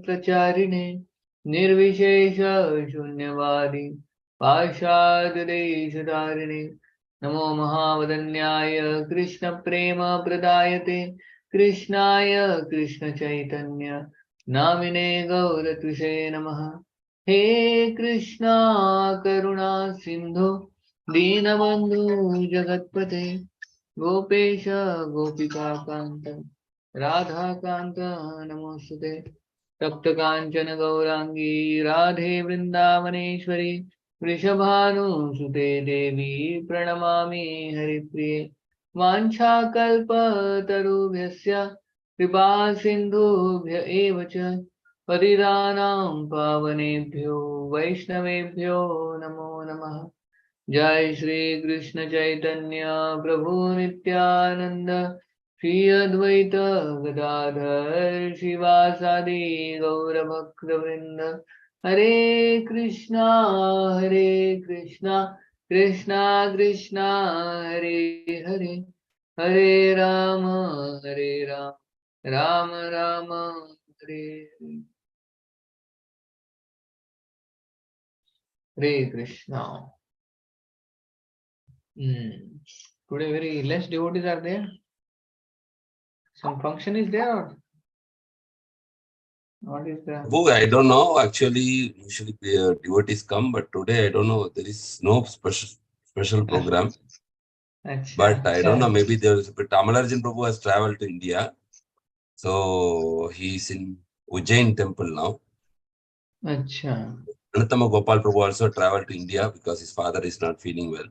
प्रचारिणे निर्विशेष शून्यवादी पाशाददेशधारिणे नमो महावदन्याय कृष्ण प्रेम प्रदायते कृष्णाय कृष्ण चैतन्य नामिने गौरतुषे नमः। हे कृष्णा करुणा सिंधु दीनबंधु जगत्पते गोपेश गोपिकाकांत राधाकांत नमोस्तुते। तप्त कांचन गौरांगी राधे वृंदावनेश्वरी वृषभानुसुते देवी प्रणमामि हरिप्रिये। वाञ्छाकल्पतरुभ्यश्च कृपा सिन्धुभ्य एव च पतितानां पावनेभ्यो वैष्णवेभ्यो नमो नमः। जय श्री कृष्ण चैतन्य प्रभु नित्यानंद श्री अद्वैत गदाधर शिवासादि गौरभक्तवृंद। हरे कृष्णा कृष्णा कृष्णा हरे हरे हरे राम राम राम हरे हरे। हरे Krishna. Today very less devotees are there. Some function is there or what is the? Prabhu, I don't know. Actually, usually devotees come, but today I don't know. There is no special program. But I don't know. Maybe there is. But Amalarjan Prabhu has traveled to India, so he is in Ujjain temple now. Acha. Anantama Gopal Prabhu also traveled to India because his father is not feeling well.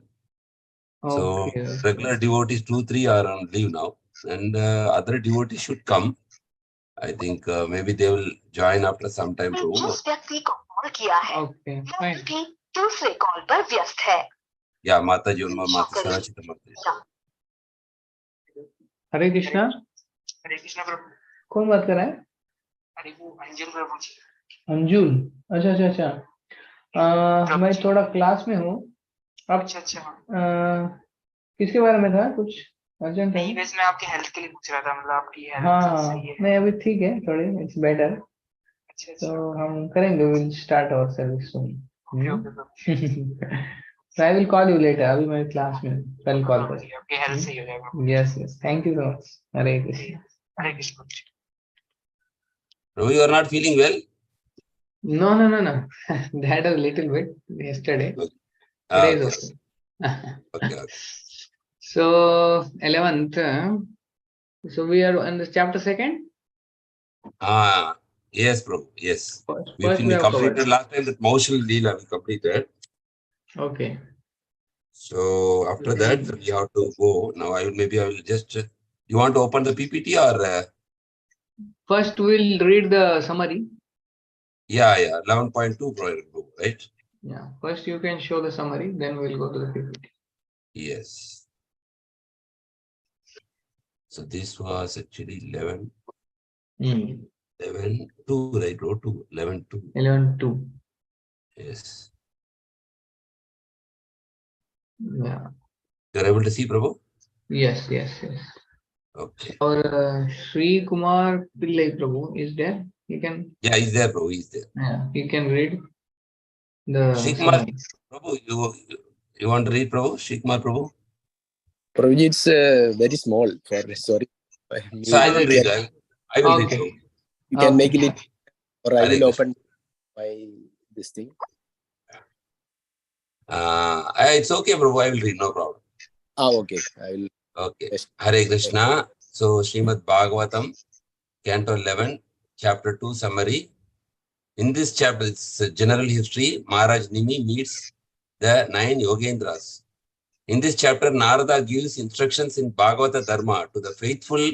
So regular devotees 2-3 are on leave now, and other devotees should come. I think maybe they will join after some time. Okay, fine. Yeah, Mata Ji, Mata Sarachita Mata. हरे कृष्णा। हरे कृष्णा प्रभु। कौन बात कर रहा है? अरे वो अंजुल प्रभु जी। अंजुल, अच्छा अच्छा अच्छा। मैं थोड़ा क्लास में हूँ। अच्छा अच्छा। किसके बारे में था कुछ अर्जेंट है? नहीं, वैसे मैं आपके हेल्थ के लिए पूछ रहा था, मतलब आपकी हेल्थ सही है? नहीं अभी ठीक है, थोड़ी इट्स बेटर। अच्छा तो हम करेंगे, will start our service soon. So I will call you later. अभी मैं क्लास में, कल कॉल कर। आपकी हेल्थ सही हो जाएगा। Yes yes, thank you so much. Hare Krishna. Hare Krishna. Prabhu, you are not feeling well? No. That was a little bit yesterday. Okay. Today is okay. Okay. So 11th. So we are on the chapter 2nd. Yes, Prabhu. Yes. First we have completed covered. last time that Maushal Leela we completed. Okay. So after that we have to go. Now I will just. You want to open the PPT or? First we'll read the summary. Yeah. 11.2, Prabhu, right? Yeah. First you can show the summary, then we'll go to the PPT. Yes. So this was actually 11. 11.2, right? 11.2. 11.2. Yes. Yeah. You're able to see, Prabhu? Yes. Okay. Or Sri Kumar Pillai Prabhu is there. He can. Yeah, he's there, Prabhu. He's there. Yeah, he can read the Shikmar, summary. Prabhu, you want to read, Prabhu? Shikmar, Prabhu? Prabhu, it's very small. Sorry. So I will read. I will read. Prabhu. You can make it, or I will open my this thing. It's okay, Prabhu. I will read. No problem. Okay. I will. Okay. Hare Krishna. So Srimad Bhagavatam, Canto 11, Chapter 2, Summary. In this chapter, it's a general history. Maharaj Nimi meets the 9 Yogendras. In this chapter, Narada gives instructions in Bhagavata Dharma to the faithful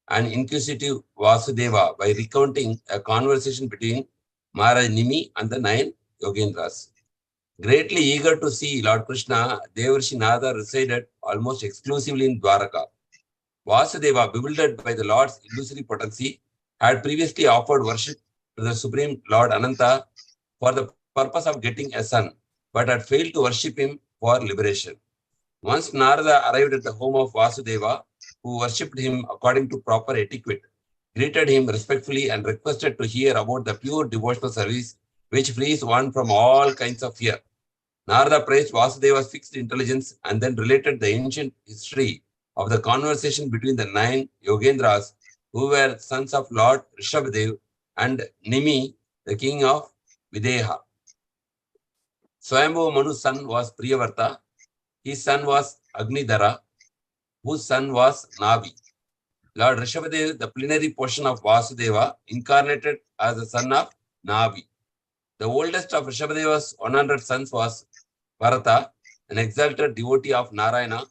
and inquisitive Vasudeva by recounting a conversation between Maharaj Nimi and the 9 Yogendras. Greatly eager to see Lord Krishna, Devarshi Narada resided almost exclusively in Dwaraka. Vasudeva, bewildered by the Lord's illusory potency, had previously offered worship to the Supreme Lord Ananta for the purpose of getting a son, but had failed to worship him for liberation. Once Narada arrived at the home of Vasudeva, who worshipped him according to proper etiquette, greeted him respectfully and requested to hear about the pure devotional service which frees one from all kinds of fear. Narada praised Vasudeva's fixed intelligence and then related the ancient history of the conversation between the 9 Yogendras who were sons of Lord Rishabhadev and Nimi, the king of Videha. Swayambhu Manu's son was Priyavarta. His son was Agnidhara, whose son was Navi. Lord Rishabhadev, the plenary portion of Vasudeva, incarnated as the son of Navi. The oldest of Rishabhadeva's 100 sons was Bharata, an exalted devotee of Narayana,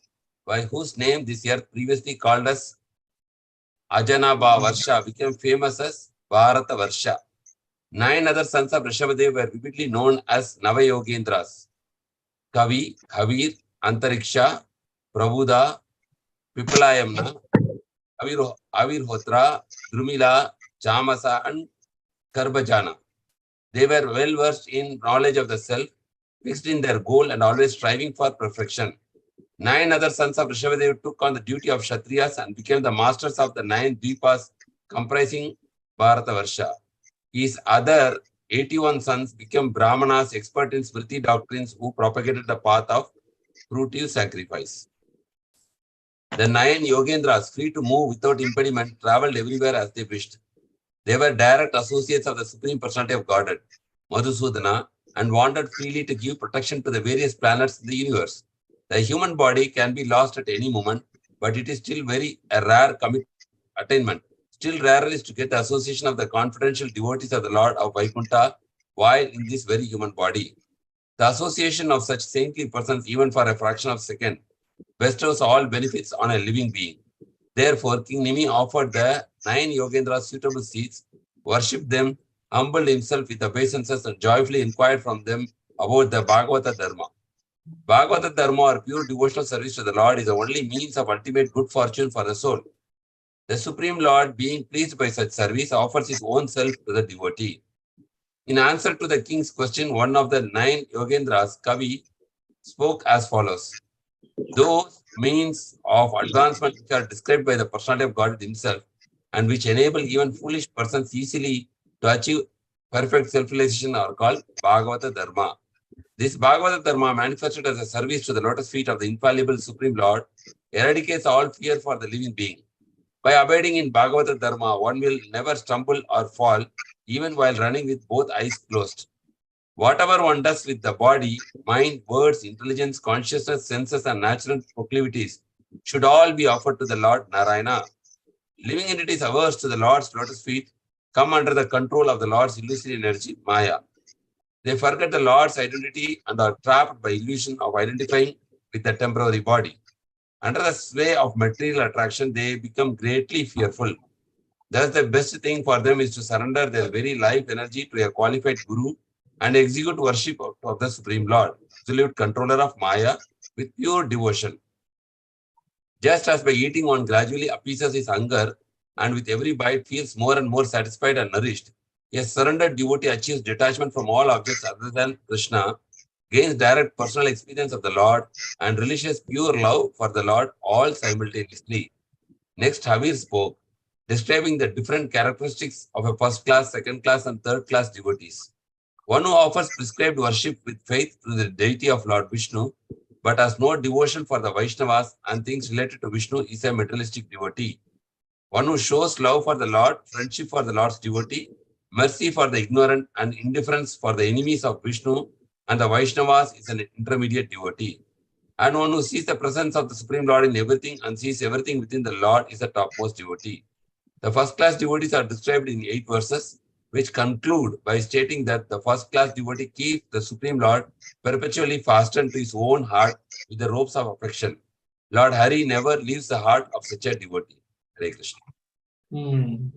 by whose name this earth previously called as Ajanaba Varsha became famous as Bharata Varsha. 9 other sons of Rishabhadev were vividly known as Navayogendras: Kavi, Khavir, Antariksha, Prabhuda, Pipalayamna, Avirhotra, Drumila, Chamasa, and Karbajana. They were well versed in knowledge of the self, fixed in their goal, and always striving for perfection. 9 other sons of Rishabhadev took on the duty of Kshatriyas and became the masters of the 9 Dvipas comprising Bharatavarsha. His other 81 sons became Brahmanas, expert in Smriti doctrines, who propagated the path of fruitive sacrifice. The 9 Yogendras, free to move without impediment, traveled everywhere as they wished. They were direct associates of the Supreme Personality of Godhead, Madhusudana, and wandered freely to give protection to the various planets in the universe. The human body can be lost at any moment, but it is still a rare attainment. Still rarer is to get the association of the confidential devotees of the Lord of Vaikuntha while in this very human body. The association of such saintly persons, even for a fraction of a second, bestows all benefits on a living being. Therefore, King Nimi offered the 9 Yogendras suitable seats, worshipped them, humbled himself with obeisances, and joyfully inquired from them about the Bhagavata Dharma. Bhagavata Dharma, or pure devotional service to the Lord, is the only means of ultimate good fortune for the soul. The Supreme Lord, being pleased by such service, offers his own self to the devotee. In answer to the king's question, one of the 9 Yogendras, Kavi, spoke as follows: those means of advancement which are described by the personality of God himself and which enable even foolish persons easily to achieve perfect self-realization are called Bhagavata Dharma. This Bhagavata Dharma, manifested as a service to the lotus feet of the infallible Supreme Lord, eradicates all fear for the living being. By abiding in Bhagavata Dharma, one will never stumble or fall, even while running with both eyes closed. Whatever one does with the body, mind, words, intelligence, consciousness, senses, and natural proclivities should all be offered to the Lord Narayana. Living entities averse to the Lord's lotus feet come under the control of the Lord's illusory energy, Maya. They forget the Lord's identity and are trapped by illusion of identifying with the temporary body. Under the sway of material attraction, they become greatly fearful. Thus, the best thing for them is to surrender their very life energy to a qualified guru and execute worship of the Supreme Lord, absolute controller of Maya, with pure devotion. Just as by eating one gradually appeases his hunger and with every bite feels more and more satisfied and nourished, a surrendered devotee achieves detachment from all objects other than Krishna, gains direct personal experience of the Lord, and relishes pure love for the Lord all simultaneously. Next, Havir spoke, describing the different characteristics of a first class, second class, and third class devotees. One who offers prescribed worship with faith to the deity of Lord Vishnu, but has no devotion for the Vaishnavas and things related to Vishnu, is a materialistic devotee. One who shows love for the Lord, friendship for the Lord's devotee, mercy for the ignorant, and indifference for the enemies of Vishnu and the Vaishnavas is an intermediate devotee. And one who sees the presence of the Supreme Lord in everything and sees everything within the Lord is a topmost devotee. The first-class devotees are described in 8 verses, which conclude by stating that the first-class devotee keeps the Supreme Lord perpetually fastened to his own heart with the ropes of affection. Lord Hari never leaves the heart of such a devotee. Hare Krishna. You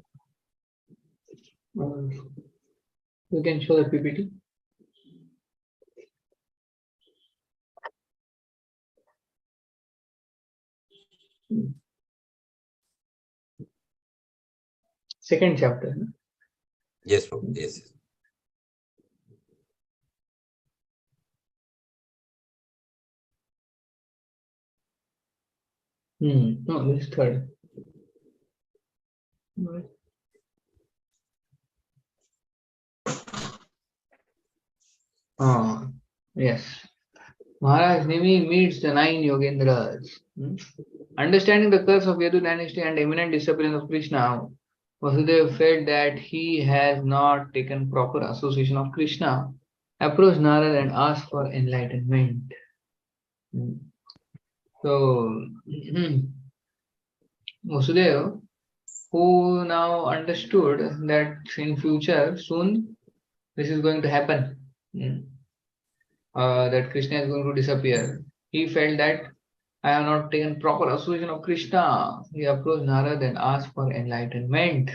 can show the PPT. Second chapter. No? Yes, Prabhu. Yes. No, this is third. Yes. Maharaj Nimi meets the 9 Yogendras. Understanding the curse of Yadu dynasty and imminent disappearance of Krishna, Vasudeva felt that he has not taken proper association of Krishna, approached Narada and asked for enlightenment. So, Vasudeva, who now understood that in future, soon, this is going to happen, that Krishna is going to disappear. He felt that I have not taken proper association of Krishna. He approached Narada and asked for enlightenment.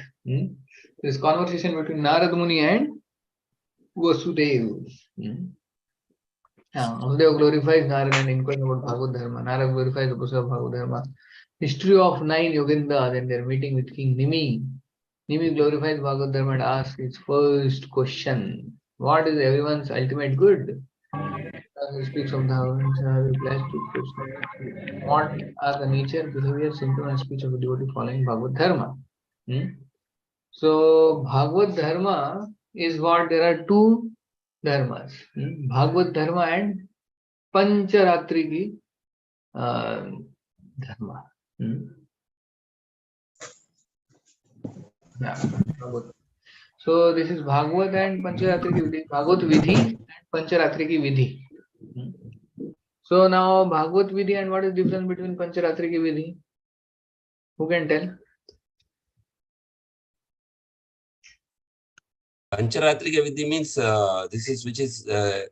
This conversation between Narada Muni and Vasudeva. Vasudeva glorifies Narada and inquires about Bhagavad Dharma. Narada glorifies the process of Bhagavad Dharma. History of 9 Yogendras and their meeting with King Nimi. Nimi glorifies Bhagavad Dharma and asks its first question. What is everyone's ultimate good? He speaks of the replies to question. What are the nature, behavior, symptom, and speech of a devotee following Bhagavad Dharma? So, Bhagavad Dharma is what there are two dharmas. Bhagavad Dharma and Pancharatriki Dharma. Yeah. So, this is Bhagavad and Pancharatriki Vidhi. Bhagavad Vidhi and Pancharatriki Vidhi. So now Bhagavad Vidhi, and what is the difference between Pancharatriki Vidhi? Who can tell? Pancharatrika Vidhi means this is which is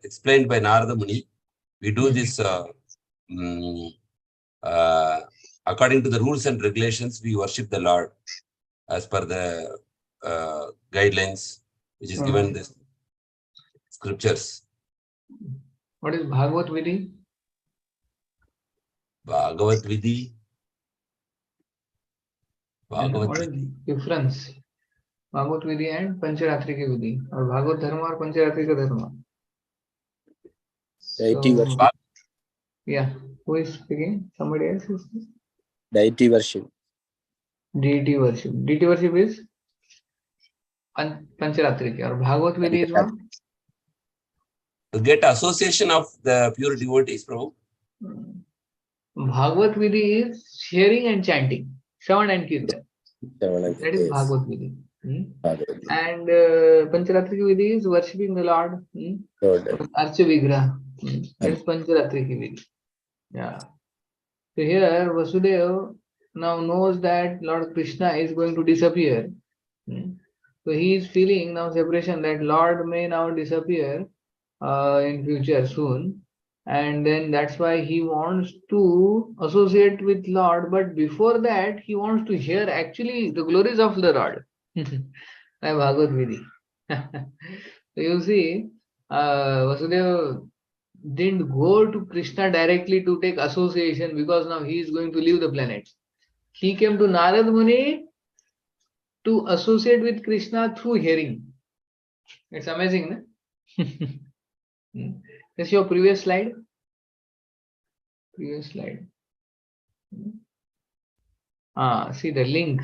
explained by Narada Muni. We do this according to the rules and regulations. We worship the Lord as per the guidelines which is given in the scriptures. What is Bhagavad Vidhi? Bhagavad Vidhi. What is the difference? Bhagavad Vidhi and Pancharatriki Vidhi, or Bhagavad Dharma or Pancharatrika Dharma? Deity worship. Yeah, who is speaking? Somebody else is speaking? Deity worship. Deity worship. Deity worship is Pancharatriki, or Bhagavad Vidhi is what? To get association of the pure devotees, Prabhu. Bhagavad Vidhi is hearing and chanting, Shravan and Kirtan. That is Bhagavad Vidhi. And Pancharatriki Vidhi is worshipping the Lord. Archa Vigraha. That is Pancharatriki Vidhi. Yeah. So here Vasudeva now knows that Lord Krishna is going to disappear. So he is feeling now separation, that Lord may now disappear in future soon. And then that's why he wants to associate with Lord. But before that, he wants to hear actually the glories of the Lord. By Bhagavad Vidhi. So you see, Vasudeva didn't go to Krishna directly to take association, because now he is going to leave the planet. He came to Narada Muni to associate with Krishna through hearing. It's amazing, no? This is your previous slide. Previous slide. See the link.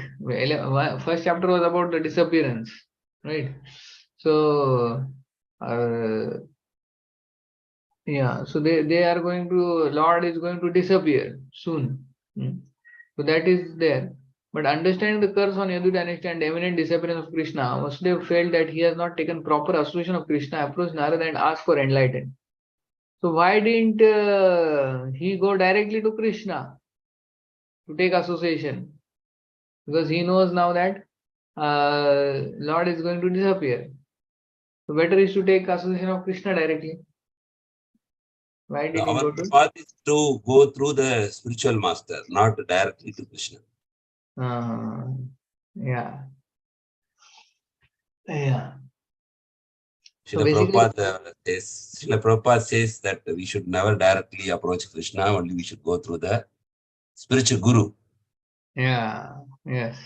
First chapter was about the disappearance, right? So, yeah. So they are going to, Lord is going to disappear soon. So that is there. But understanding the curse on Yadu dynasty and imminent disappearance of Krishna, Vasudeva felt that he has not taken proper association of Krishna, approached Narada and asked for enlightenment. So why didn't he go directly to Krishna to take association? Because he knows now that Lord is going to disappear. So better is to take association of Krishna directly. Why did he go to? Our path is to go through the spiritual master, not directly to Krishna. Yeah. Yeah. Srila Prabhupada says that we should never directly approach Krishna, only we should go through the spiritual guru. Yeah, yes.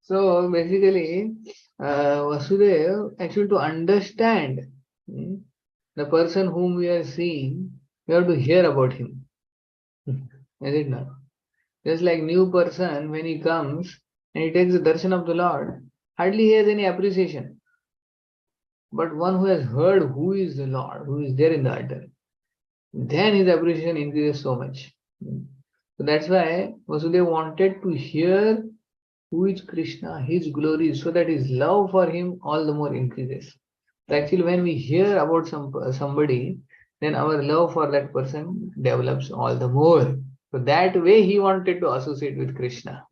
So basically, Vasudeva, actually to understand the person whom we are seeing, we have to hear about him. Is it not? Just like new person, when he comes and he takes the darshan of the Lord, hardly he has any appreciation. but one who has heard who is the Lord, who is there in the altar, then his appreciation increases so much. So that's why Vasudeva wanted to hear who is Krishna, his glory, so that his love for him all the more increases. So actually, when we hear about somebody, then our love for that person develops all the more. So that way he wanted to associate with Krishna.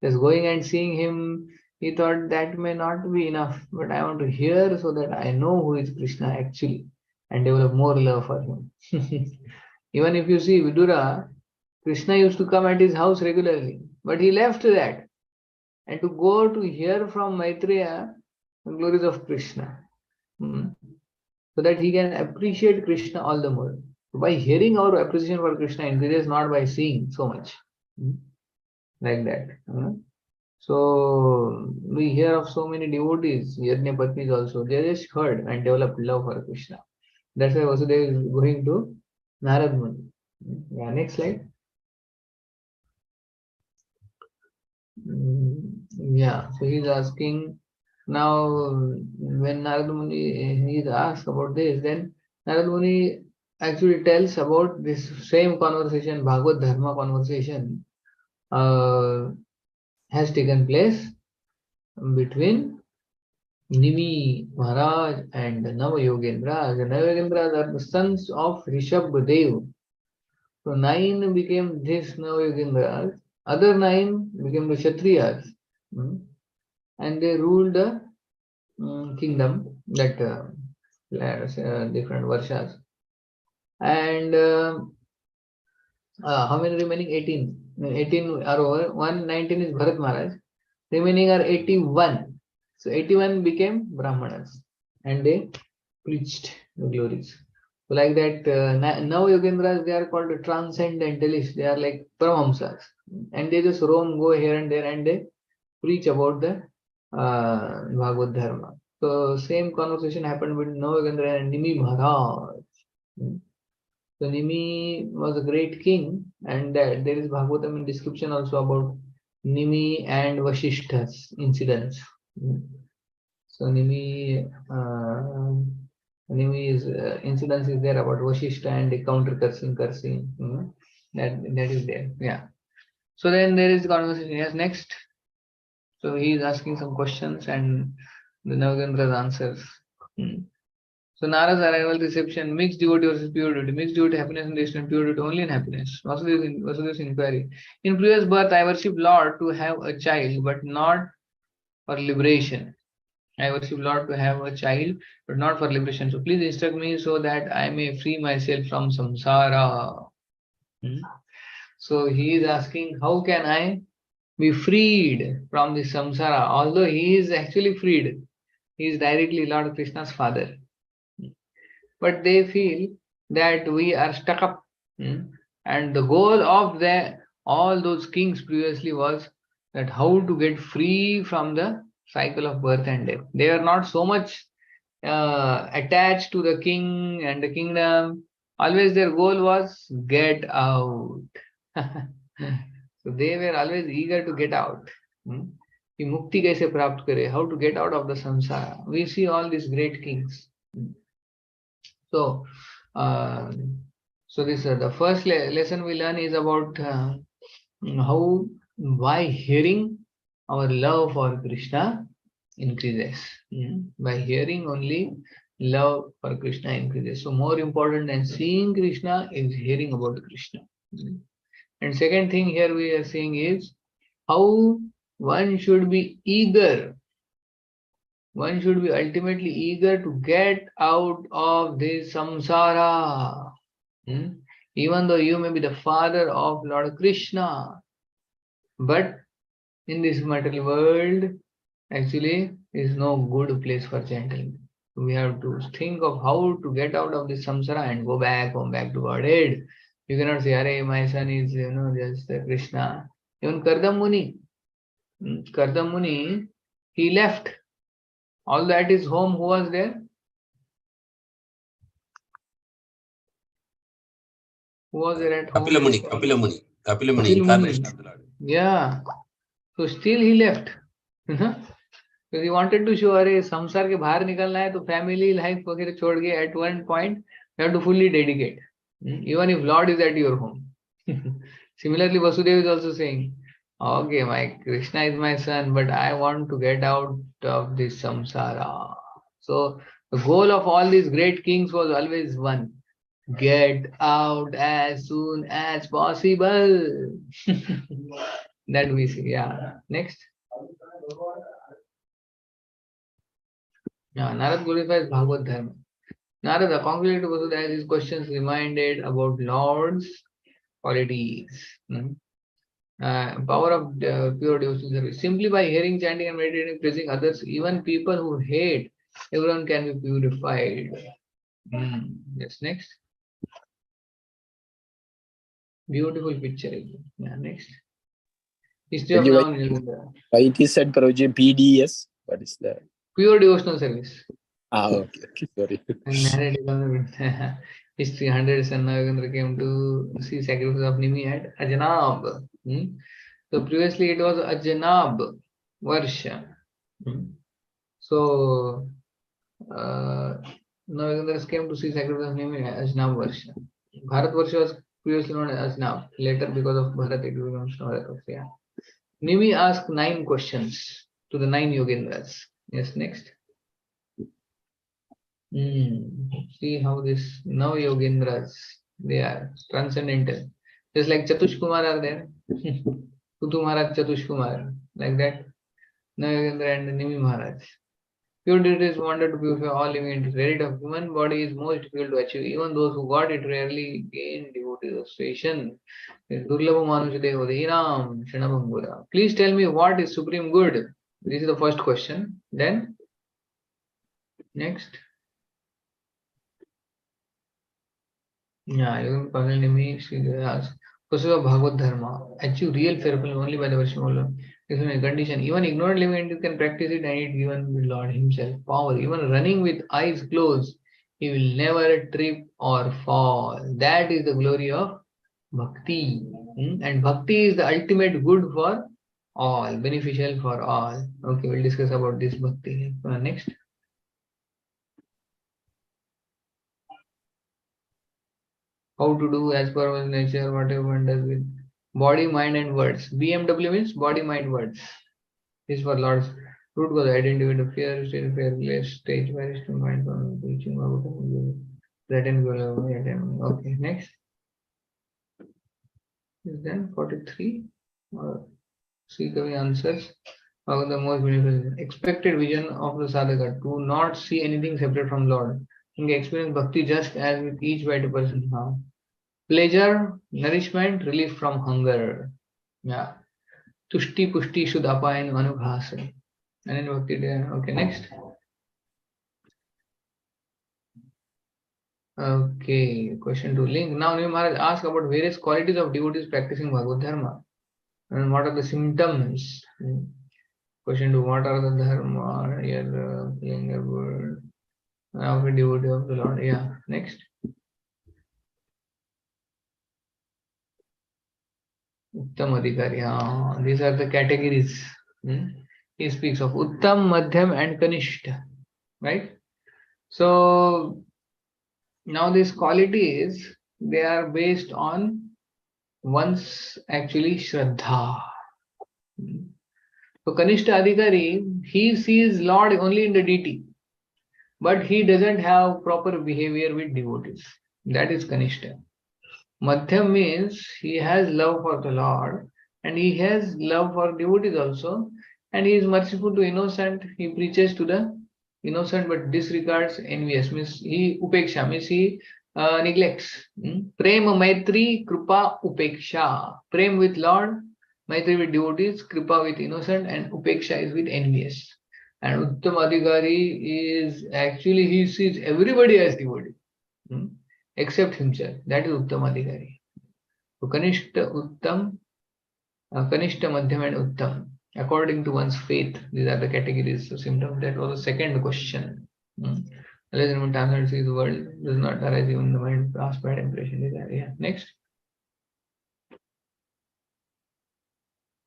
Just going and seeing him, he thought that may not be enough, but I want to hear so that I know who is Krishna actually and develop more love for him. Even if you see Vidura, Krishna used to come at his house regularly, but he left that and to go to hear from Maitreya the glories of Krishna, so that he can appreciate Krishna all the more. So by hearing, our appreciation for Krishna increases, not by seeing so much, like that. So we hear of so many devotees, Yajna Patnis also, they just heard and developed love for Krishna. That's why Vasudeva is going to Narad Muni. Yeah, next slide. Yeah, so he's asking now, when Narad Muni is asked about this, then Narad Muni actually tells about this same conversation, Bhagavad Dharma conversation, has taken place between Nimi Maharaj and Nava Yogendras. The Nava Yogendras are the sons of Rishabh Dev. So 9 became this Nava Yogendras, other 9 became the Kshatriyas, and they ruled the kingdom, that different varshas. And how many remaining? 18. 18 are over. 119 is Bharat Maharaj. Remaining are 81. So 81 became Brahmanas and they preached the glories. So like that, now Yogendras, they are called transcendentalists. They are like Paramahamsas. And they just roam, go here and there, and they preach about the Bhagavad Dharma. So same conversation happened with Navagendra and Nimi Maharaj. So Nimi was a great king, and there is Bhagavatam in description also about Nimi and Vashishta's incidents. So Nimi's incidents is there about Vashishta and the counter cursing. That is there. Yeah. So then there is the conversation. Yes, next. So he is asking some questions and the Navagendra's answers. So Nara's arrival, reception, mixed devotee versus pure devotee, mixed devotee happiness and destination, pure devotee only in happiness. Vasudeva's inquiry. In previous birth, I worship Lord to have a child, but not for liberation. I worship Lord to have a child, but not for liberation. So please instruct me so that I may free myself from samsara. So he is asking, how can I be freed from the samsara? Although he is actually freed, he is directly Lord Krishna's father. But they feel that we are stuck up. And the goal of all those kings previously was that how to get free from the cycle of birth and death. They are not so much attached to the king and the kingdom. Always their goal was get out. So they were always eager to get out. कि मुक्ति कैसे प्राप्त करे, how to get out of the samsara. We see all these great kings. So this the first lesson we learn is about how by hearing our love for Krishna increases. By hearing only, love for Krishna increases. So more important than seeing Krishna is hearing about Krishna. And second thing here we are seeing is how one should be eager. One should be ultimately eager to get out of this samsara. Even though you may be the father of Lord Krishna, but in this material world, actually is no good place for chanting. We have to think of how to get out of this samsara and go back to Godhead. You cannot say, "Arey, my son is, just Krishna." Even Kardam Muni, he left. Although at his home, who was there? Who was there at home? Kapila Muni, incarnation of the Lord. Yeah. So still he left. So he wanted to show अरे संसार के बाहर निकलना है तो family life वगैरह छोड़ के at one point you have to fully dedicate, even if Lord is at your home. Similarly, Vasudeva is also saying, okay, my Krishna is my son, but I want to get out of this samsara. So the goal of all these great kings was always one: get out as soon as possible. That we see. Yeah. Next. Yeah, Narad glorifies Bhagavad Dharma. Narada, concluded to Vasudeva, as his questions reminded about Lord's qualities. Power of pure devotional service. Simply by hearing, chanting, and meditating, praising others, even people who hate, everyone can be purified. Yes, next. Beautiful picture. Yeah, next. History of Navamitra. Why it is said, Prabhuji, PDS? What is that? Pure devotional service. Okay, sorry. History 100 Son Navamitra came to see sacrifice of Nimi at Ajanab. So previously it was Ajanab Varsha. So Navamitra came to see sacrifice of Nimi at Ajanab Varsha. Bharat Varsha was previously known as Ajanab. Later, because of Bharat, it becomes Navamitra Varsha. Nimi asked 9 questions to the 9 Yogendras. Yes, next. See how this now Yogendras, they are transcendental. Just like Chatush Kumar are there. Kutu Maharaj, Chatush Kumar, like that. Now Yogendra and Nimi Maharaj. Pure devotees wanted to purify all living entities. Merit of human body is most difficult to achieve. Even those who got it rarely gain devotee association. Durlabha Manusha Deho Dehinam Shanabhangura. Please tell me what is supreme good. This is the first question. Then, next. Yeah, you can finally me. She asks. Process of Bhagavad Dharma. Achieve real fair play only by the worship of Lord. This is a condition. Even ignorant living entities can practice it, and it given with Lord Himself power. Even running with eyes closed, he will never trip or fall. That is the glory of Bhakti. And Bhakti is the ultimate good for all, beneficial for all. Okay, we'll discuss about this Bhakti. Next. How to do as per one's nature, whatever one does with body, mind, and words. BMW means body, mind, words. This is for Lord's root cause identity of fear, still fearless, stage wise to mind from teaching about that and go. Okay, next. Is then 43 or see the answers. How the most beneficial expected vision of the sadhaka to not see anything separate from Lord. You can experience bhakti just as with each vital person. Pleasure, nourishment, relief from hunger. Yeah. Tushti, pushti, shuddhapayan, anubhasa. And then bhakti. Okay, next. Okay, question 2. Link. Now, Nima Maharaj asked about various qualities of devotees practicing Bhagavad Dharma. And what are the symptoms? Question 2. What are the dharma? Here, playing a word. Of a devotee of the Lord. Yeah. Next. Uttam Adhikari. These are the categories. He speaks of Uttam, Madhyam, and Kanishta. Right? So, now these qualities, they are based on one's actually Shraddha. So Kanishta Adhikari, he sees Lord only in the deity, but he doesn't have proper behavior with devotees. That is Kanishta. Madhyam means he has love for the Lord and he has love for devotees also, and he is merciful to innocent. He preaches to the innocent but disregards envious. Means he upeksha means he neglects. Prema Maitri Kripa Upeksha. Prem with Lord, Maitri with devotees, Kripa with innocent, and Upeksha is with envious. And Uttam Adhikari is actually he sees everybody as devotee except himself. That is Uttam Adhikari. So Kanishta, Uttam, Kanishta, Madhyam, and Uttam. According to one's faith, these are the categories of symptoms. That was the second question. Unless anyone transcends the world, does not arise even in the mind, past bad impression. Yeah. Next.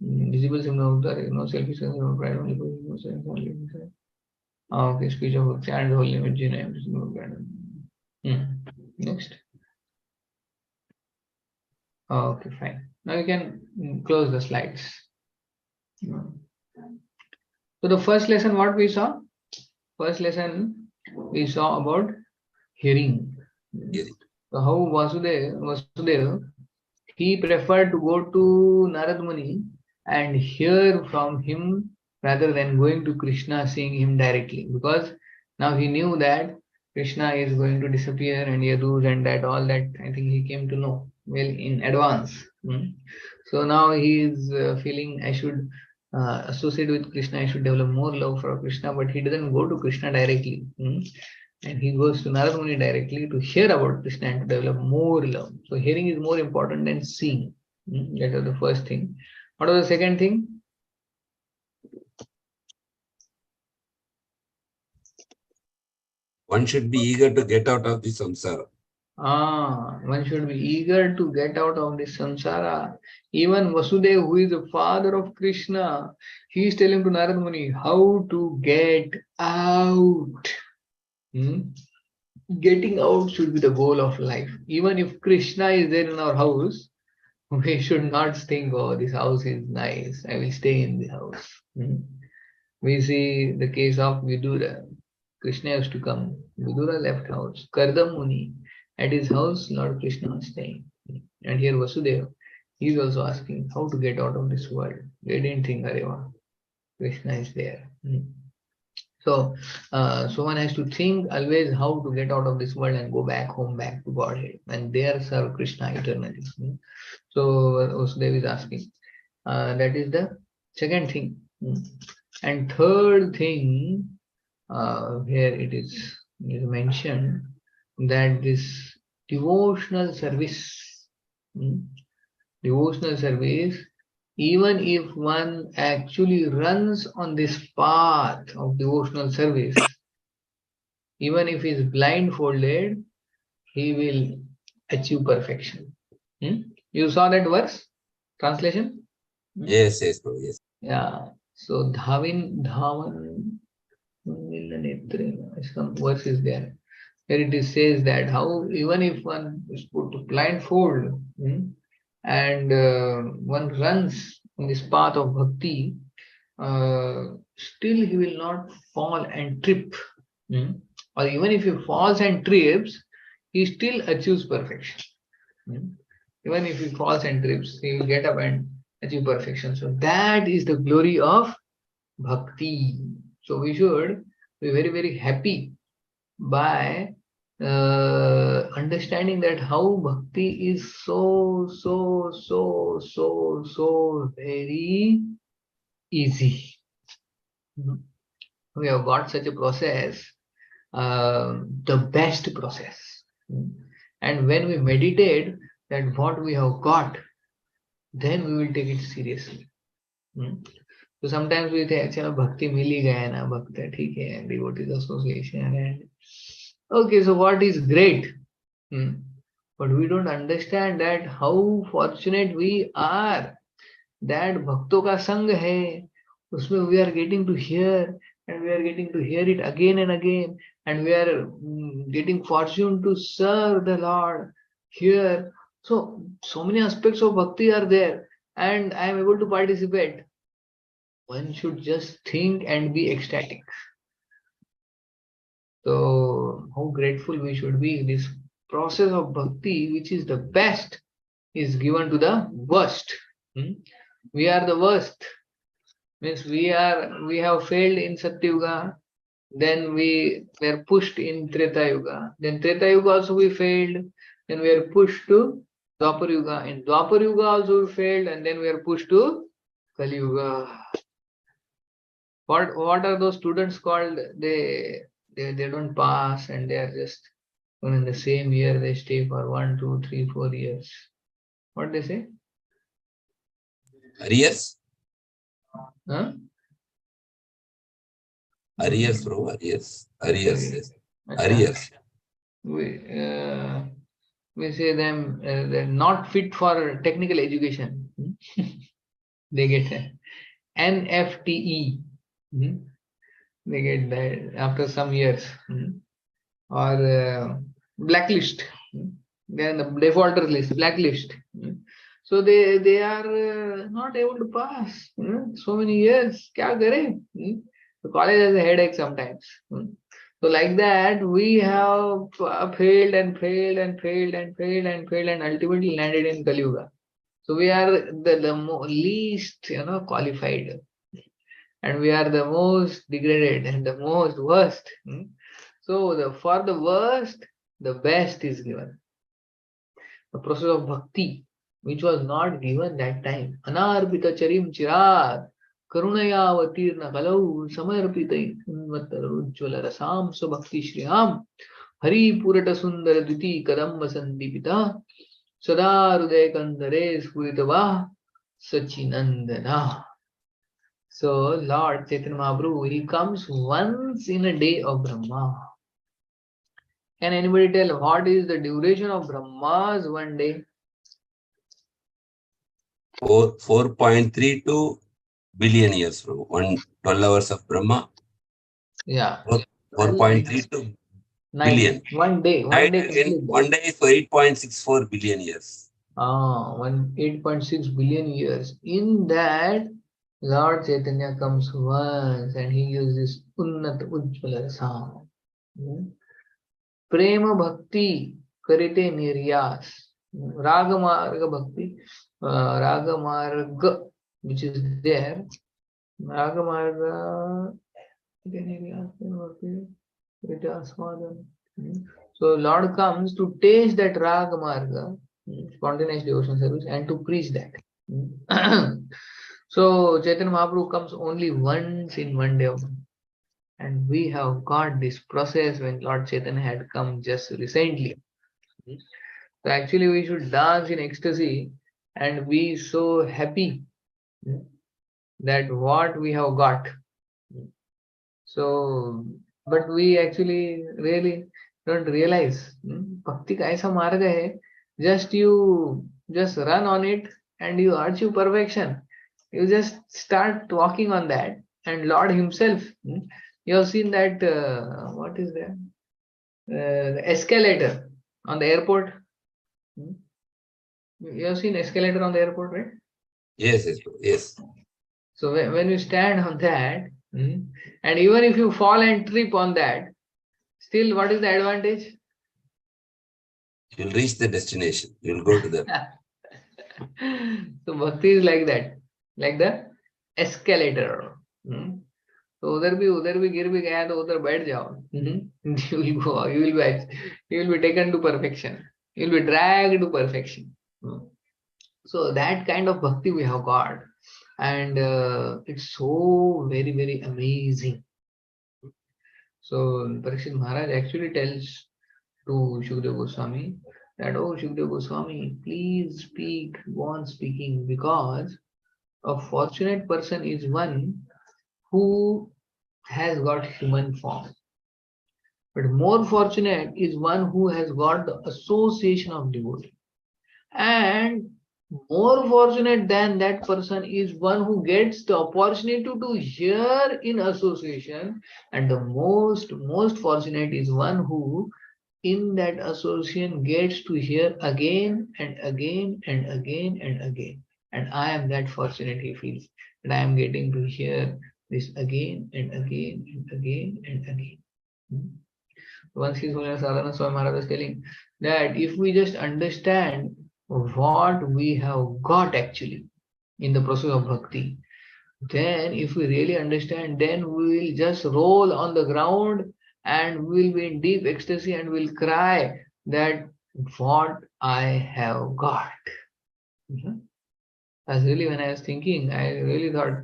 Visible symbol of the no selfish, no pride, only no sense, only inside. Okay, speech of Bhakti and holy image, Next. Okay, fine. Now you can close the slides. So the first lesson, what we saw? First lesson we saw about hearing. So how Vasudeva, he preferred to go to Narad Muni and hear from him rather than going to Krishna, seeing him directly, because now he knew that Krishna is going to disappear and Yadus and that all that I think he came to know well in advance. So now he is feeling I should associate with Krishna, I should develop more love for Krishna, but he doesn't go to Krishna directly. And he goes to Narad Muni directly to hear about Krishna and to develop more love. So hearing is more important than seeing. That was the first thing. What was the second thing? One should be eager to get out of the samsara. One should be eager to get out of this samsara. Even Vasudeva, who is the father of Krishna, he is telling to Narad Muni how to get out. Getting out should be the goal of life. Even if Krishna is there in our house, we should not think, oh, this house is nice, I will stay in the house. We see the case of Vidura. Krishna used to come. Vidura left house. Kardam Muni, at his house, Lord Krishna was staying. And here Vasudeva, he is also asking how to get out of this world. They didn't think, Areva, Krishna is there. So, so one has to think always how to get out of this world and go back home, back to Godhead, and there serve Krishna eternally. So, Vasudeva is asking. That is the second thing. And third thing, here it is mentioned that this devotional service, even if one actually runs on this path of devotional service, even if he is blindfolded, he will achieve perfection. You saw that verse? Translation? Yes, Prabhu, yes. Yeah. So Dhavan, some verse is there where it is says that how even if one is put to blindfold and one runs in this path of bhakti, still he will not fall and trip. Or even if he falls and trips, he still achieves perfection. Even if he falls and trips, he will get up and achieve perfection. So that is the glory of bhakti. So we should be very, very happy by understanding that how bhakti is so very easy. We have got such a process, the best process. And when we meditate that what we have got, then we will take it seriously. So sometimes we think, chalo bhakti mili gaya na, bhakti theek hai, devotees association, and okay, so what is great? But we don't understand that how fortunate we are that bhakto ka sang hai, usme we are getting to hear, and we are getting to hear it again and again, and we are getting fortune to serve the Lord here. So many aspects of bhakti are there, and I am able to participate. One should just think and be ecstatic. So how grateful we should be. This process of bhakti, which is the best, is given to the worst. We are the worst. Means we have failed in Satya Yuga, then we were pushed in Treta Yuga. Then Treta Yuga also we failed, then we are pushed to Dwapar Yuga. In Dwapar Yuga also we failed, and then we are pushed to Kali Yuga. What are those students called? They don't pass, and they are just in the same year they stay for 1, 2, 3, 4 years. What they say? Arrears? Huh? Arrears, bro. Arrears. Yes. Arrears. We say them they're not fit for technical education. they get NFTE. They get that after some years. Or blacklist. They are in the defaulter list, blacklist. So they are not able to pass. So many years. Kya kare? The college has a headache sometimes. So like that, we have failed and failed and failed and failed and failed and ultimately landed in Kali Yuga. So we are the least, qualified, and we are the most degraded and the most worst. So for the worst, the best is given. The process of bhakti, which was not given that time. Anarpita charim chirat, karunaya avatirna kalau samarpita unvatarujjvala rasam so bhakti shriyam, hari purata sundara dviti kadamba sandipita, sada hruday kandare spuritava sachinandana. So Lord Chaitanya Mahaprabhu, he comes once in a day of Brahma. Can anybody tell what is the duration of Brahma's one day? 4.32 billion years, Prabhu. 12 hours of Brahma. Yeah. 4.32 billion. One day. One day is for 8.64 billion years. 8.6 billion years. In that, Lord Chaitanya comes once and he uses Unnat Ujjvala Rasam. Prema Bhakti Karite Niryas. Ragamarga Bhakti. Ragamarga, which is there. Ragamarga. So Lord comes to taste that Ragamarga, spontaneous devotion service, and to preach that. So Chaitanya Mahaprabhu comes only once in one day. And we have got this process when Lord Chaitanya had come just recently. So actually we should dance in ecstasy and be so happy that what we have got. So, but we actually really don't realize. Bhakti ka aisa marga hai, you just run on it and you achieve perfection. You just start walking on that, and Lord himself, you have seen that, what is that? The escalator on the airport. You have seen escalator on the airport, right? Yes. So when you stand on that, and even if you fall and trip on that, still what is the advantage? You'll reach the destination. You'll go to that. So bhakti is like that, like the escalator. So उधर भी गिर भी गया तो उधर बैठ जाओ. You will be taken to perfection. You will be dragged to perfection. So that kind of bhakti we have got, and it's so very, very amazing. So Parikshit Maharaj actually tells to Shukadeva Goswami that, oh Shukadeva Goswami, please go on speaking, because a fortunate person is one who has got human form. But more fortunate is one who has got the association of devotee. And more fortunate than that person is one who gets the opportunity to hear in association. And the most fortunate is one who in that association gets to hear again and again and again and again. And I am that fortunate, he feels, that I am getting to hear this again and again and again and again. Once His Holiness Sadhana Swami Maharaj was telling that if we just understand what we have got actually in the process of bhakti, then if we really understand, then we will just roll on the ground and we will be in deep ecstasy and will cry that what I have got. As really, when I was thinking, I really thought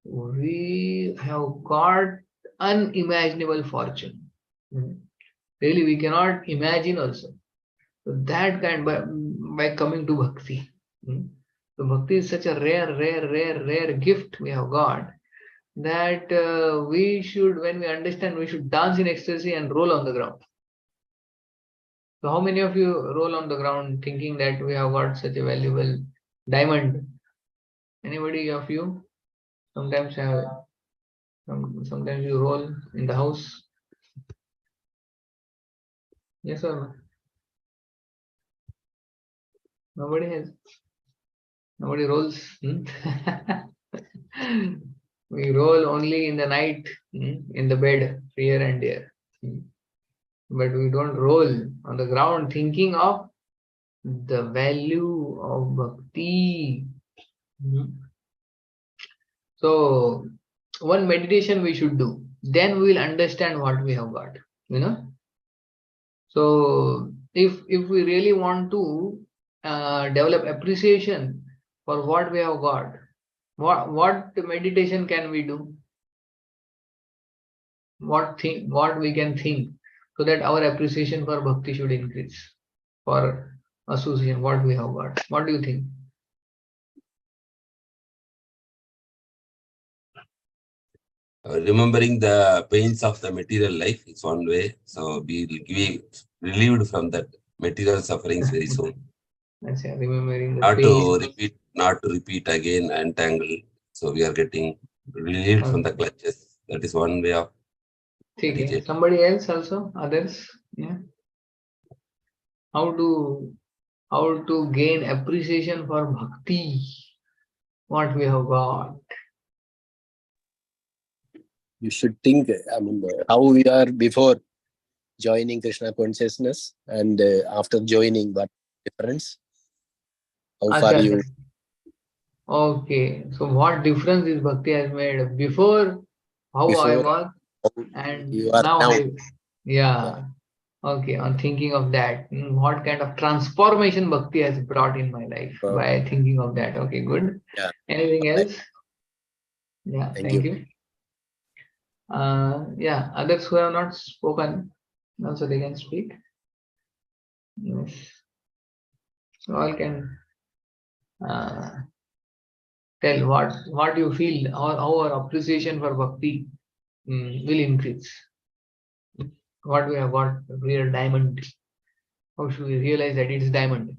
we have got unimaginable fortune. Really, we cannot imagine also. So that kind, by coming to bhakti. So bhakti is such a rare gift we have got, that we should, when we understand, we should dance in ecstasy and roll on the ground. So how many of you roll on the ground thinking that we have got such a valuable diamond? Anybody of you? Sometimes sometimes you roll in the house. Yes or no? Nobody has. Nobody rolls. We roll only in the night, in the bed, here and there. But we don't roll on the ground thinking of the value of bhakti. So, one meditation we should do. Then we will understand what we have got. So, if we really want to develop appreciation for what we have got, what meditation can we do? What we can think so that our appreciation for bhakti should increase, for association, what we have got. What do you think? Remembering the pains of the material life is one way. So we will be relieved from that material sufferings very soon. That's it, remembering the pain. Not to repeat again, entangle. So we are getting relieved from the clutches. That is one way of meditation. Somebody else also, others, yeah. How to gain appreciation for bhakti, what we have got. You should think, how we are before joining Krishna consciousness and after joining, what difference? How far you... Okay, so what difference is bhakti has made before, I was, and you are now yeah. Okay, on thinking of that, what kind of transformation bhakti has brought in my life by thinking of that. Okay, good. Yeah. Anything else? Yeah, thank you. Yeah, others who have not spoken, also they can speak. Yes. So all can tell what you feel, or how our appreciation for bhakti will increase. What we have got, real diamond. How should we realize that it is diamond?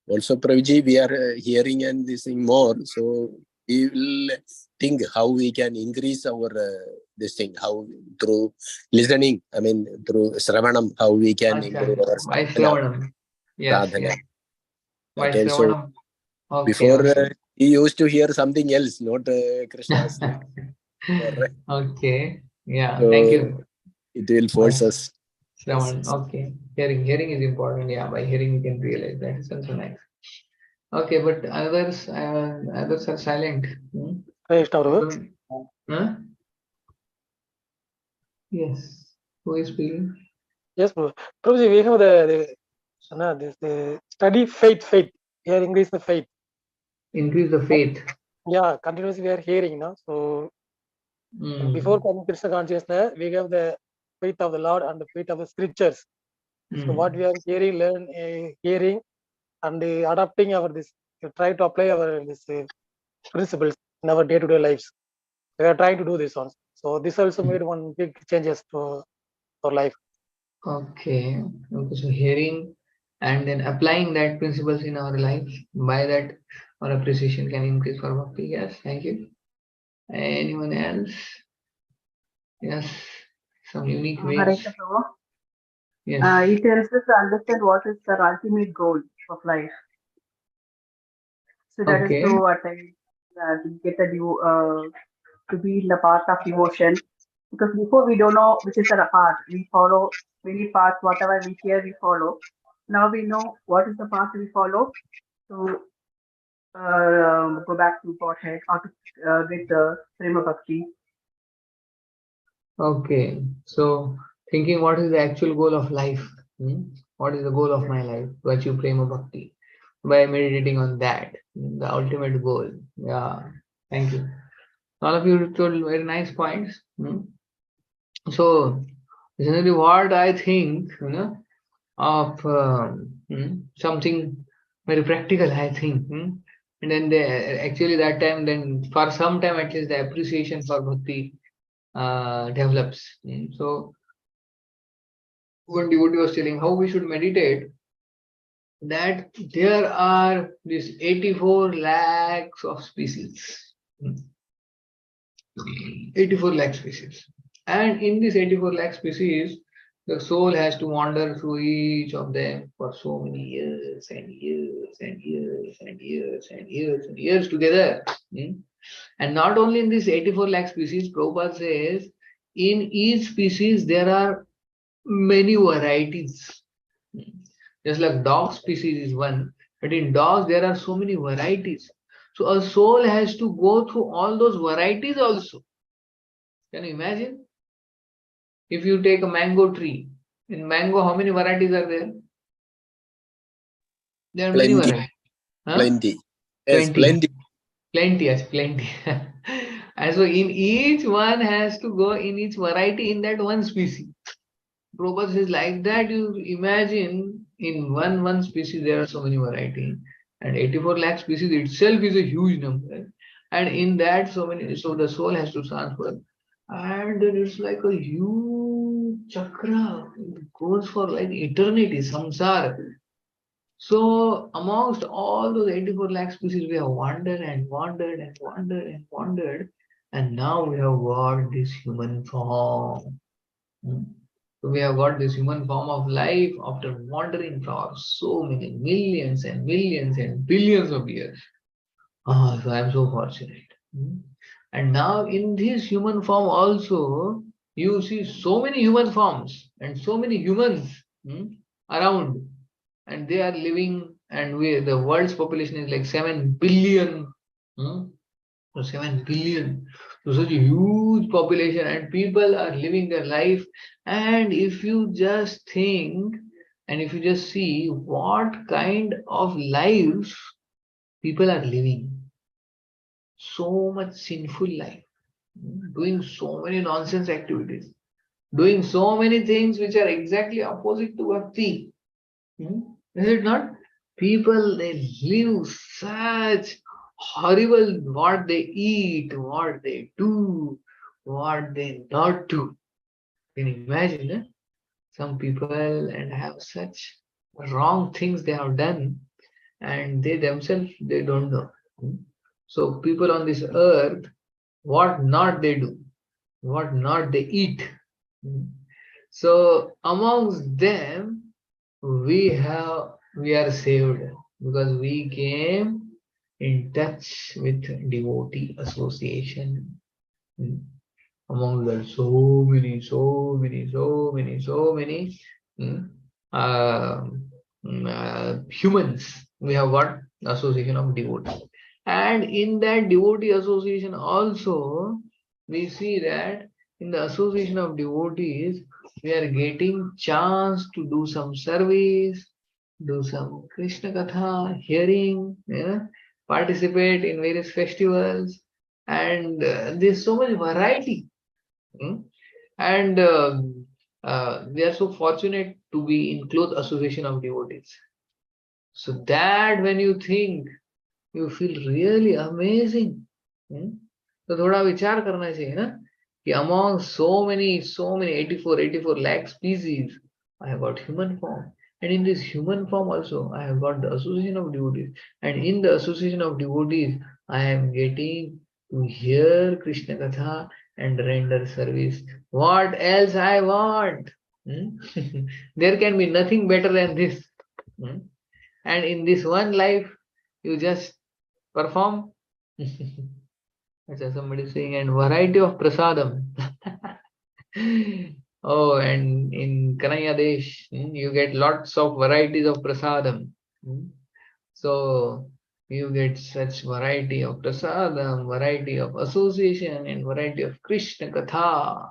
Also, Prabhuji, we are hearing and listening more, so we will think how we can increase our this thing, how through listening, through Sravanam, how we can improve our by Sravanam. Yes. sadhana. By Sravanam. Okay, before he used to hear something else, not Krishna's. Okay. Yeah. So thank you. It will force us. Shravan. Okay. Hearing is important. Yeah. By hearing you can realize that. It's also nice. Okay, but others are silent. Huh? Yes. Who is speaking? Yes, bro. Prabhuji, we have the study faith. We are increase the faith. Increase the faith. Yeah, continuously we are hearing now. So before coming Krishna consciousness, we have the faith of the Lord and the faith of the scriptures. So what we are hearing and adapting our this, try to apply our this principles in our day-to-day lives. We are trying to do this one. So this also made one big changes to our life. Okay. So hearing and then applying that principles in our life, by that our appreciation can increase for bhakti. Yes, thank you. Anyone else? Yes, some unique ways. Yes. It helps us to understand what is the ultimate goal of life. So that is to attain, get a to be in the path of devotion. Because before we don't know which is the path, we follow many paths, whatever we hear, we follow. Now we know what is the path we follow to go back to Godhead or to get the Prema Bhakti. Okay, so thinking what is the actual goal of life? What is the goal of my life? To achieve Prema Bhakti. By meditating on that, the ultimate goal. Yeah, thank you. All of you told very nice points. So, generally, what I think, of something very practical, I think. And then actually that time, then for some time at least, the appreciation for bhakti develops. So, one devotee was telling how we should meditate. that there are these 84 lakhs of species. 84 lakh species. And in this 84 lakh species, the soul has to wander through each of them for so many years and years and years and years and years and years together. And not only in this 84 lakh species, Prabhupada says, in each species there are many varieties. Just like dog species is one, but in dogs there are so many varieties. So a soul has to go through all those varieties also. Can you imagine? If you take a mango tree, in mango, how many varieties are there? There are many varieties. Huh? Plenty. Yes, 20. plenty. Plenty, yes, plenty. And so in each one has to go in each variety in that one species. Prabhupada says like that, you imagine in one species there are so many varieties. And 84 lakh species itself is a huge number. And in that so the soul has to transfer. And it's like a huge chakra. It goes for like eternity, samsara. So amongst all those 84 lakh species, we have wandered and wandered and wandered and wandered. And now we have got this human form. So we have got this human form of life after wandering for so many millions and millions and billions of years. So I am so fortunate. And now in this human form also, you see so many human forms and so many humans around, and they are living, and the world's population is like 7 billion. So 7 billion. So such a huge population, and people are living their life. And if you just think, and if you just see what kind of lives people are living, so much sinful life, doing so many nonsense activities, doing so many things which are exactly opposite to bhakti. Is it not? People, they live such horrible, what they eat, what they do, what they not do. Can you imagine? Some people and have such wrong things they have done, and they themselves, they don't know. So people on this earth, what not they do, what not they eat. So amongst them, we are saved because we came in touch with devotee association. Among the so many humans, we have got association of devotee. And in that devotee association also, we see that in the association of devotees, we are getting chance to do some service, do some Krishna Katha, hearing, participate in various festivals, and there's so much variety. And we are so fortunate to be in close association of devotees. So that when you think, you feel really amazing. So थोड़ा विचार करना चाहिए ना कि among so many 84 lakh species, I have got human form, and in this human form also I have got the association of devotees, and in the association of devotees I am getting to hear Krishna Katha and render service. What else I want? There can be nothing better than this. And in this one life, you just perform. Somebody saying, and variety of prasadam. Oh, and in Kanaya Desh, you get lots of varieties of prasadam. So you get such variety of prasadam, variety of association, and variety of Krishna Katha.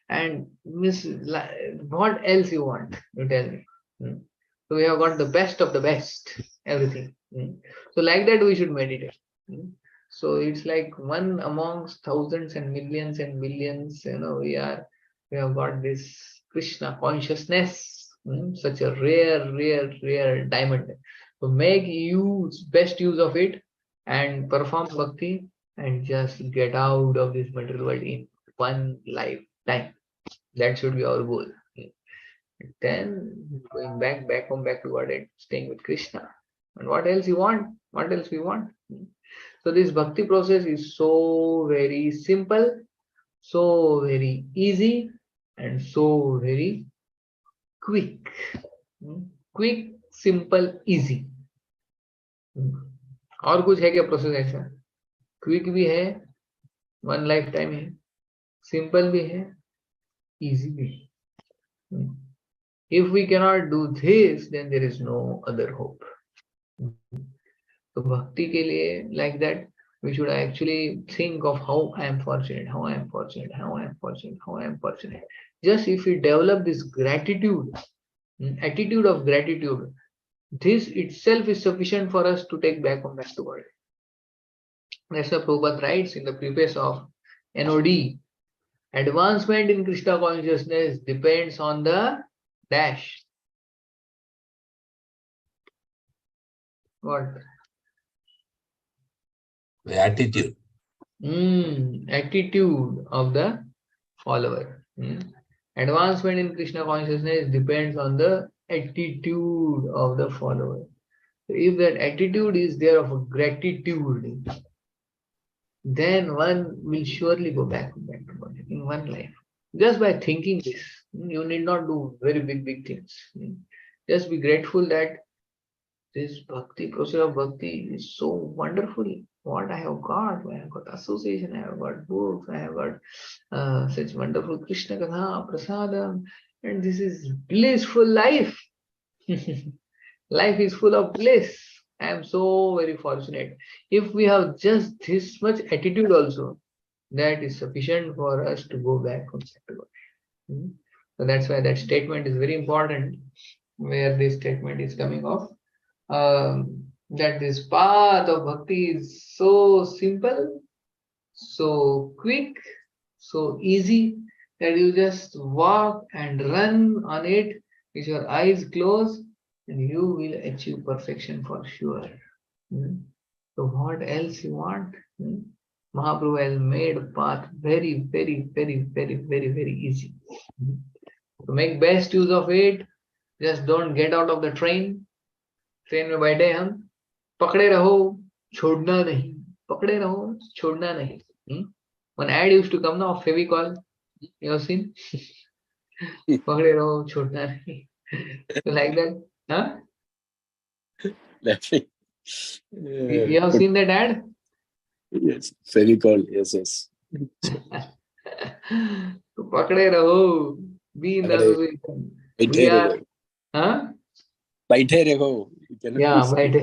And what else you want? You tell me. So we have got the best of the best, everything. So like that we should meditate. So it's like one amongst thousands and millions and billions, we have got this Krishna consciousness, such a rare diamond. So make best use of it and perform bhakti and just get out of this material world in one lifetime. That should be our goal. Then going back home, back to Godhead, staying with Krishna. And what else you want? What else we want? So this bhakti process is so very simple, so very easy, and so very quick. Quick, simple, easy. और कुछ है क्या process ऐसा? Quick भी है, one life time है, simple भी है, easy भी है. If we cannot do this, then there is no other hope. So bhakti ke liye, like that, we should actually think of how I am fortunate, how I am fortunate, how I am fortunate, how I am fortunate. Just if we develop this gratitude, attitude of gratitude, this itself is sufficient for us to take back to God. That's why Prabhupada writes in the preface of NOD, advancement in Krishna consciousness depends on the dash. What? The attitude. Attitude of the follower. Advancement in Krishna consciousness depends on the attitude of the follower. So if that attitude is there of gratitude, then one will surely go back to God in one life. Just by thinking this, you need not do very big things. Just be grateful that this bhakti, process of bhakti is so wonderful. What I have got association, I have got books, I have got such wonderful Krishna Katha, Prasadam, and this is blissful life. Life is full of bliss. I am so very fortunate. If we have just this much attitude also, that is sufficient for us to go back to God. So that's why that statement is very important, where this statement is coming off. That this path of bhakti is so simple, so quick, so easy, that you just walk and run on it with your eyes closed, and you will achieve perfection for sure. So what else you want? Mahaprabhu has made a path very easy. To make best use of it, just don't get out of the train. Train में बैठे हम, पकड़े रहो, छोड़ना नहीं, पकड़े रहो, छोड़ना नहीं. One ad used to come now of Fevicol. You have seen? पकड़े रहो, छोड़ना नहीं. So like that, huh? Laughing. You have seen that ad? Yes, Fevicol. Yes. तो पकड़े रहो, be in the association. We are, huh? बैठे रहो. Yeah, बैठे.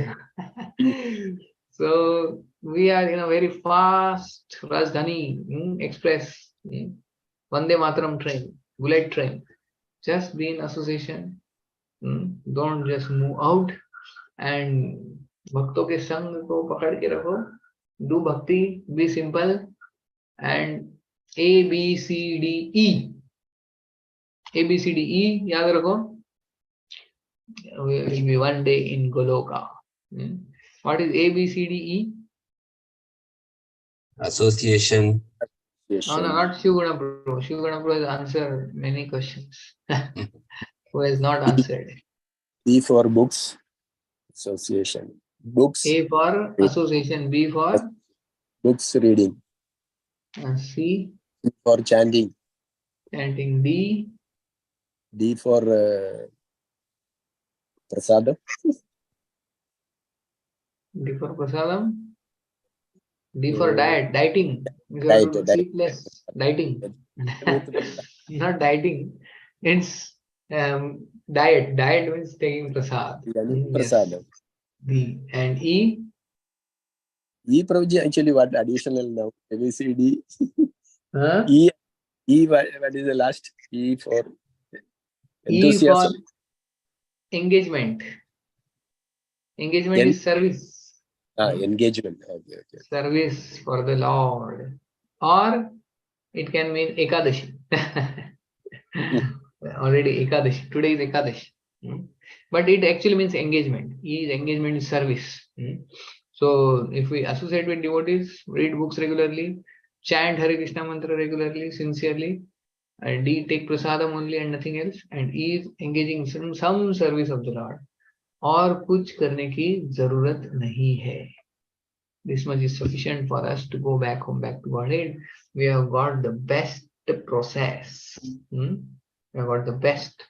So we are in a very fast Rajdhani Express, Vande Mataram train, bullet train. Just be in association. Don't just move out. And भक्तों के संग को पकड़ के रखो. Do bhakti, be simple, and A, B, C, D, E. A, B, C, D, E, याद रखो. We will be one day in Goloka. What is A, B, C, D, E? Association. No, not Shivguna Prabhu. Shivguna Prabhu has answered many questions. Who has not answered? B for books. Association. Books. A for association. B for books reading. C for chanting. Chanting. D. D for prasadam. D for prasadam. D for diet. Dieting. Diet. Less. Dieting. Not dieting. It's diet. Diet means taking prasad. Prasadam. Yes. D. And E. E, Prabhuji, actually what additional now? A, B, C, D. Huh? E, what is the last? E for enthusiasm. E for engagement. Engagement is service. Engagement. Okay. Service for the Lord. Or it can mean Ekadashi. Already Ekadashi. Today is Ekadashi. But it actually means engagement. Engagement is service. So if we associate with devotees, read books regularly, chant Hare Krishna mantra regularly, sincerely, and D, take prasadam only and nothing else, and E is engaging in some service of the Lord. और कुछ करने की जरूरत नहीं है. This much is sufficient for us to go back home, back to Godhead. We have got the best process. We have got the best.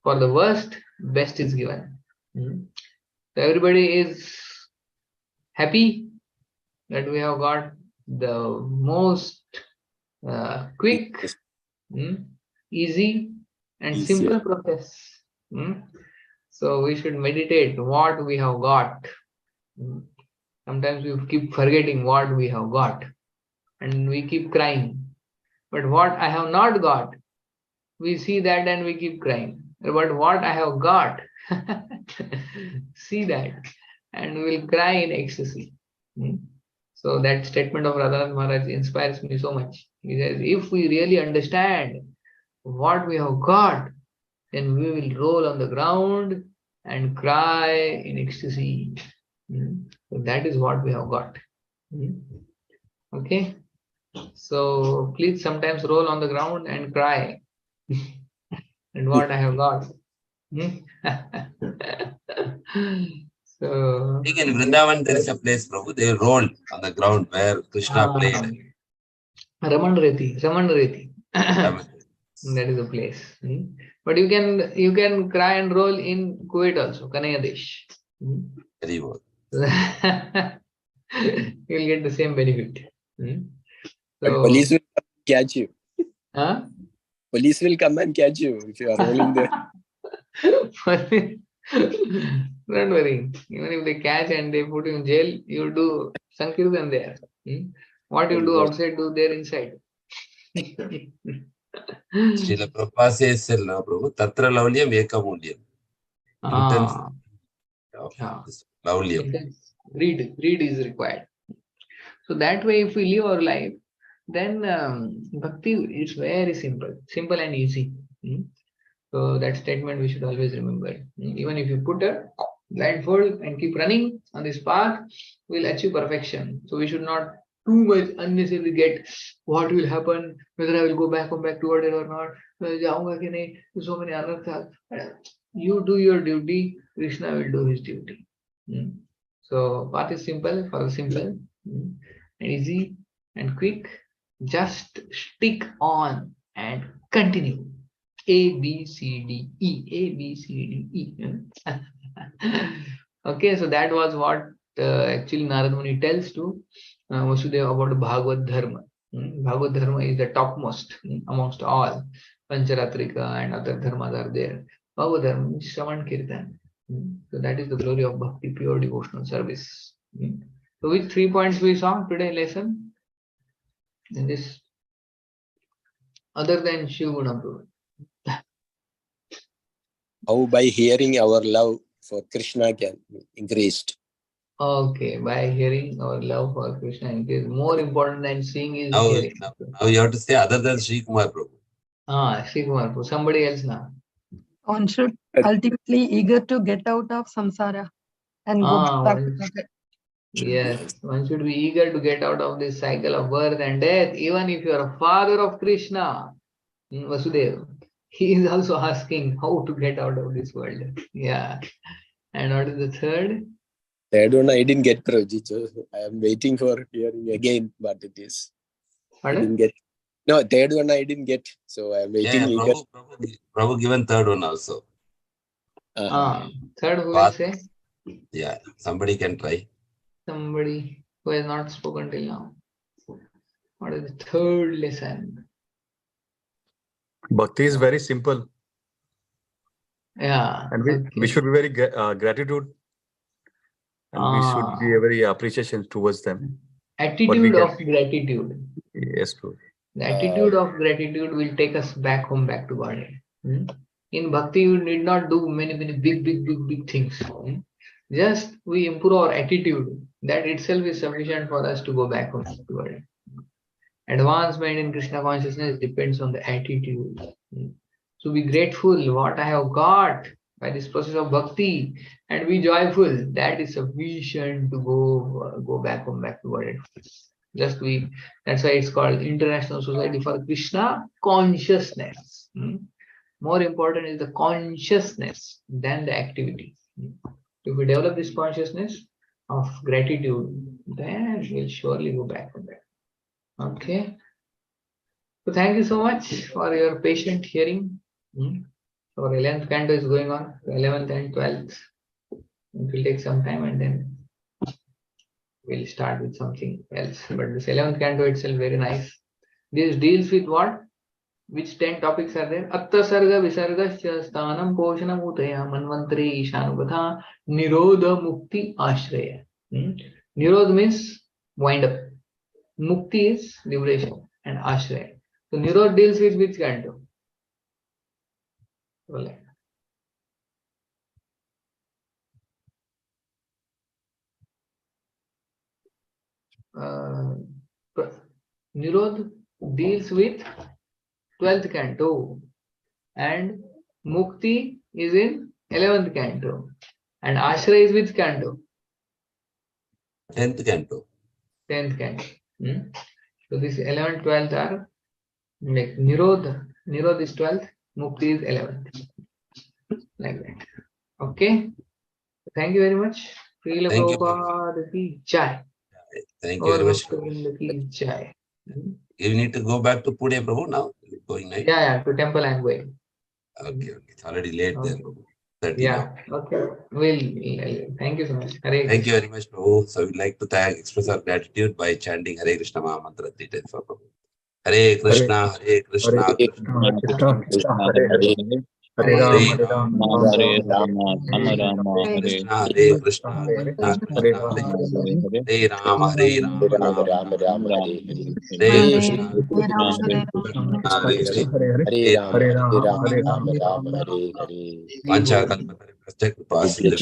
For the worst, best is given. So everybody is happy that we have got the most quick, easy and simple process. So we should meditate what we have got. Sometimes we keep forgetting what we have got and we keep crying. But what I have not got, we see that and we keep crying. But what I have got, see that and we will cry in ecstasy. So that statement of Radhanath Maharaj inspires me so much. He says, if we really understand what we have got, then we will roll on the ground and cry in ecstasy. So that is what we have got. Okay. So please sometimes roll on the ground and cry. And what I have got. So in Vrindavan there is a place, Prabhu, they roll on the ground where Krishna played. Ramanreti. That is the place. But you can cry and roll in Kuwait also, Kanayadesh. Very well. You will get the same benefit. But So, police will catch you. Huh? Police will come and catch you if you are rolling there. Don't worry. Even if they catch and they put you in jail, you do Sankirtan there. What you do outside, do there inside. Srila Prabhupada says, Prabhu, Tatra Laulyam Ekamulyam. Greed is required. So that way, if we live our life, then bhakti is very simple and easy. So that statement we should always remember. Even if you put a blindfold and keep running on this path, we'll achieve perfection. So we should not too much unnecessarily get what will happen, whether I will go back to order or not. So many other thoughts. You do your duty, Krishna will do his duty. So path is simple, for the simple, and easy and quick. Just stick on and continue. A, B, C, D, E. A, B, C, D, E. Okay, so that was what actually Narad Muni tells to Vasudeva about Bhagavad Dharma. Bhagavad Dharma is the topmost amongst all. Pancharatrika and other dharmas are there. Bhagavad Dharma is Shravan Kirtan. So that is the glory of bhakti, pure devotional service. So which 3 points we saw today lesson? In this, other than Shiv Guna Prabhu. How by hearing our love for Krishna can be increased. Okay, by hearing our love for Krishna increase. More important than seeing is hearing. Now you have to say other than Sri Kumar Prabhu. Sri Kumar Prabhu. Somebody else now. One should ultimately eager to get out of samsara and go back to Godhead. Yes, one should be eager to get out of this cycle of birth and death. Even if you are a father of Krishna, Vasudeva, he is also asking how to get out of this world. Yeah. And what is the third? Third one I didn't get, Prabhuji. So I am waiting for hearing again what it is. Pardon? I didn't get. No, third one I didn't get. So I am waiting. Yeah, Prabhu given third one also. Third who will say? Yeah, somebody can try. Somebody who has not spoken till now. What is the third lesson? Bhakti is very simple. Yeah. And we should be very gratitude. And we should be a very appreciation towards them. Attitude of gratitude. Yes, Prabhu. The attitude of gratitude will take us back home, back to Godhead. In Bhakti, you need not do many big things. Just we improve our attitude. That itself is sufficient for us to go back home to Godhead. Advancement in Krishna consciousness depends on the attitude. So be grateful what I have got by this process of bhakti and be joyful. That is sufficient to go back home, back to Godhead. Just we. That's why it's called International Society for Krishna Consciousness. More important is the consciousness than the activity. If we develop this consciousness of gratitude, then we'll surely go back from that. Okay. So thank you so much for your patient hearing. Our 11th canto is going on, 11th and 12th. It will take some time and then we'll start with something else. But this 11th canto itself very nice. This deals with what? Which 10 topics are there? Atta sarga visargascha sthanam poshanam utaya manvantri ishanupatha nirodha mukti ashraya. Nirodha means wind up. Mukti is liberation and ashraya. So Nirodha deals with which canto? Nirodha deals with 12th canto and Mukti is in 11th canto and Ashraya is which canto? 10th canto. 10th canto. So this 11th, 12th are like Nirodha. Nirodha is 12th, Mukti is 11th. Like that. Okay. Thank you very much. Srila Prabhupada ki jai. Thank you very much. Jai. You need to go back to Pune, Prabhu, now? Going night? Yeah, to temple I'm going. Okay. It's already late there. 30 yeah. now. Okay. Well, thank you so much. Thank you very much, Prabhu. So we'd like to express our gratitude by chanting Hare Krishna Maha Mantra 3 times for Prabhu. Hare Krishna, Hare Krishna, Krishna Krishna Hare Hare. Hare Ram, Hare Rama, Rama, Hare Krishna, Hare Krishna, Krishna Hare Krishna, Hare. Hare Rama, Hare Rama, Rama Rama Rama Hare Hare. Hare Krishna, Krishna Hare Hare. Hare Rama Hare Rama, Rama Rama Hare Hare. Pancha Kalpatare Prasthak Upasindhi.